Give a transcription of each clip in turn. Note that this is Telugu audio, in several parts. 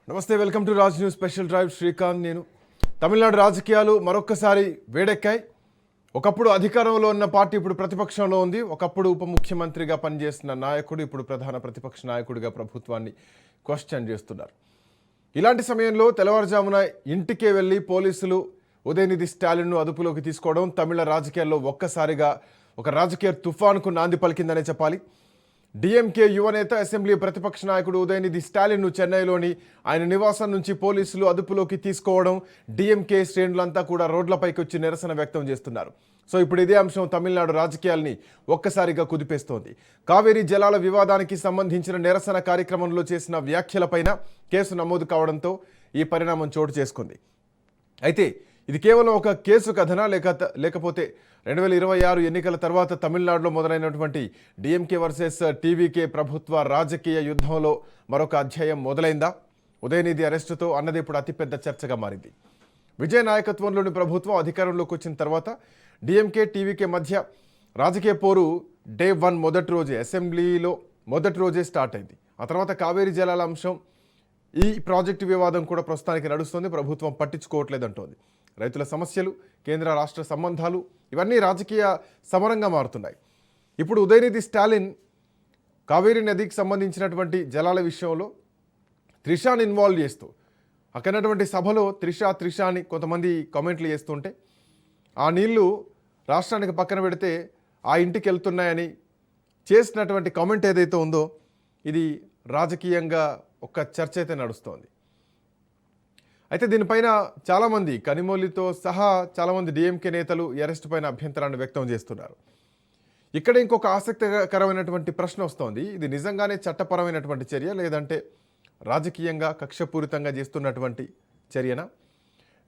నమస్తే, welcome to Raj news special drive. Srikanth నేను. తమిళనాడు రాజకీయాలు మరొక్కసారి వేడెక్కాయి. ఒకప్పుడు అధికారంలో ఉన్న పార్టీ ఇప్పుడు ప్రతిపక్షంలో ఉంది. ఒకప్పుడు ఉప ముఖ్యమంత్రిగా పనిచేస్తున్న నాయకుడు ఇప్పుడు ప్రధాన ప్రతిపక్ష నాయకుడిగా ప్రభుత్వాన్ని క్వశ్చన్ చేస్తున్నారు. ఇలాంటి సమయంలో తెల్లవారుజామున ఇంటికే వెళ్ళి పోలీసులు ఉదయనిధి స్టాలిన్ను అదుపులోకి తీసుకోవడం తమిళ రాజకీయాల్లో ఒక్కసారిగా ఒక రాజకీయ తుఫాన్కు నాంది పలికిందనే చెప్పాలి. డిఎంకే యువనేత అసెంబ్లీ ప్రతిపక్ష నాయకుడు ఉదయనిధి స్టాలిన్ను చెన్నైలోని ఆయన నివాసం నుంచి పోలీసులు అదుపులోకి తీసుకోవడం డిఎంకే శ్రేణులంతా కూడా రోడ్లపైకి వచ్చి నిరసన వ్యక్తం చేస్తున్నారు. సో ఇప్పుడు ఇదే అంశం తమిళనాడు రాజకీయాల్ని ఒక్కసారిగా కుదిపేస్తోంది. కావేరీ జలాల వివాదానికి సంబంధించిన నిరసన కార్యక్రమంలో చేసిన వ్యాఖ్యలపైన కేసు నమోదు కావడంతో ఈ పరిణామం చోటు చేసుకుంది. అయితే ఇది కేవలం ఒక కేసు కథనా లేకపోతే 2026 ఎన్నికల తర్వాత తమిళనాడులో మొదలైనటువంటి డిఎంకే వర్సెస్ టీవీకే ప్రభుత్వ రాజకీయ యుద్ధంలో మరొక అధ్యాయం మొదలైందా? ఉదయనిధి అరెస్టుతో అన్నది ఇప్పుడు అతిపెద్ద చర్చగా మారింది. విజయ్ నాయకత్వంలోని ప్రభుత్వం అధికారంలోకి వచ్చిన తర్వాత డిఎంకే టీవీకే మధ్య రాజకీయ పోరు డే 1 మొదటి రోజే అసెంబ్లీలో మొదటి రోజే స్టార్ట్ అయింది. ఆ తర్వాత కావేరీ జలాల అంశం, ఈ ప్రాజెక్టు వివాదం కూడా ప్రస్తుతానికి నడుస్తుంది. ప్రభుత్వం పట్టించుకోవట్లేదంటోంది. రైతుల సమస్యలు, కేంద్ర రాష్ట్ర సంబంధాలు ఇవన్నీ రాజకీయ సమరంగా మారుతున్నాయి. ఇప్పుడు ఉదయనిధి స్టాలిన్ కావేరీ నదికి సంబంధించినటువంటి జలాల విషయంలో త్రిషాని ఇన్వాల్వ్ చేస్తూ అక్కడటువంటి సభలో త్రిష అని కొంతమంది కామెంట్లు చేస్తుంటే ఆ నీళ్లు రాష్ట్రానికి పక్కన పెడితే ఆ ఇంటికి వెళ్తున్నాయని చేసినటువంటి కామెంట్ ఏదైతే ఉందో ఇది రాజకీయంగా ఒక చర్చ అయితే నడుస్తోంది. అయితే దీనిపైన చాలామంది కనిమొళితో సహా చాలామంది డిఎంకే నేతలు ఈ అరెస్ట్ పైన అభ్యంతరాన్ని వ్యక్తం చేస్తున్నారు. ఇక్కడ ఇంకొక ఆసక్తికరమైనటువంటి ప్రశ్న వస్తోంది. ఇది నిజంగానే చట్టపరమైనటువంటి చర్య, లేదంటే రాజకీయంగా కక్షపూరితంగా చేస్తున్నటువంటి చర్యనా?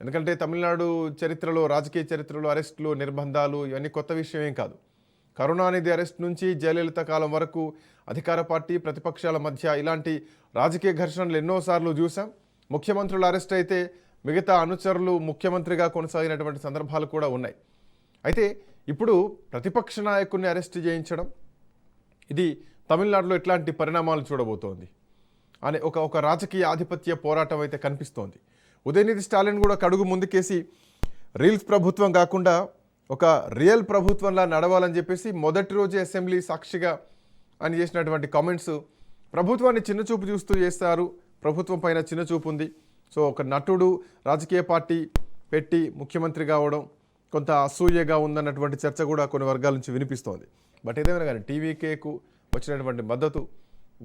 ఎందుకంటే తమిళనాడు చరిత్రలో, రాజకీయ చరిత్రలో అరెస్టులు, నిర్బంధాలు ఇవన్నీ కొత్త విషయం ఏం కాదు. కరుణానిధి అరెస్ట్ నుంచి జయలలిత కాలం వరకు అధికార పార్టీ ప్రతిపక్షాల మధ్య ఇలాంటి రాజకీయ ఘర్షణలు ఎన్నోసార్లు చూసాం. ముఖ్యమంత్రుల అరెస్ట్ అయితే మిగతా అనుచరులు ముఖ్యమంత్రిగా కొనసాగినటువంటి సందర్భాలు కూడా ఉన్నాయి. అయితే ఇప్పుడు ప్రతిపక్ష నాయకుడిని అరెస్ట్ చేయించడం, ఇది తమిళనాడులో ఎట్లాంటి పరిణామాలు చూడబోతోంది అనే ఒక రాజకీయ ఆధిపత్య పోరాటం అయితే కనిపిస్తోంది. ఉదయనిధి స్టాలిన్ కూడా కడుగు ముందుకేసి రీల్స్ ప్రభుత్వం కాకుండా ఒక రియల్ ప్రభుత్వంలా నడవాలని చెప్పేసి మొదటి రోజే అసెంబ్లీ సాక్షిగా అని చేసినటువంటి కామెంట్స్ ప్రభుత్వాన్ని చిన్నచూపు చూస్తూ చేస్తారు. ప్రభుత్వం పైన చిన్నచూపు ఉంది. సో ఒక నటుడు రాజకీయ పార్టీ పెట్టి ముఖ్యమంత్రి కావడం కొంత అసూయగా ఉందన్నటువంటి చర్చ కూడా కొన్ని వర్గాల నుంచి వినిపిస్తోంది. బట్ ఏదేమైనా కానీ టీవీకేకు వచ్చినటువంటి మద్దతు,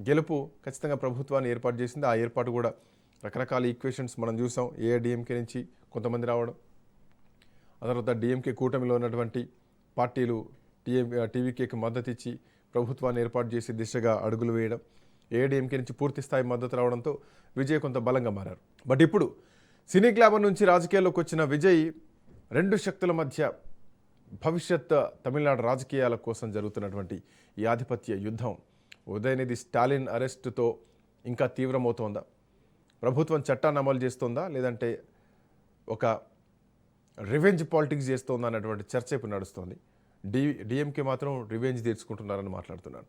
గెలుపు ఖచ్చితంగా ప్రభుత్వాన్ని ఏర్పాటు చేసింది. ఆ ఏర్పాటు కూడా రకరకాల ఈక్వేషన్స్ మనం చూసాం. ఏఐడిఎంకే నుంచి కొంతమంది రావడం, ఆ తర్వాత డిఎంకే కూటమిలో ఉన్నటువంటి పార్టీలు టీవీకేకి మద్దతు ఇచ్చి ప్రభుత్వాన్ని ఏర్పాటు చేసే దిశగా అడుగులు వేయడం, ఏఐడిఎంకే నుంచి పూర్తి స్థాయి మద్దతు రావడంతో విజయ్ కొంత బలంగా మారారు. బట్ ఇప్పుడు సినీ గ్లామర్ నుంచి రాజకీయాల్లోకి వచ్చిన విజయ్ రెండు శక్తుల మధ్య భవిష్యత్ తమిళనాడు రాజకీయాల కోసం జరుగుతున్నటువంటి ఈ ఆధిపత్య యుద్ధం ఉదయనిధి స్టాలిన్ అరెస్టుతో ఇంకా తీవ్రమవుతోందా? ప్రభుత్వం చట్టాన్ని అమలు చేస్తోందా, లేదంటే ఒక రివెంజ్ పాలిటిక్స్ చేస్తోందా అన్నటువంటి చర్చ ఇప్పుడు నడుస్తోంది. డిఎంకే మాత్రం రివెంజ్ తీర్చుకుంటున్నారని మాట్లాడుతున్నారు.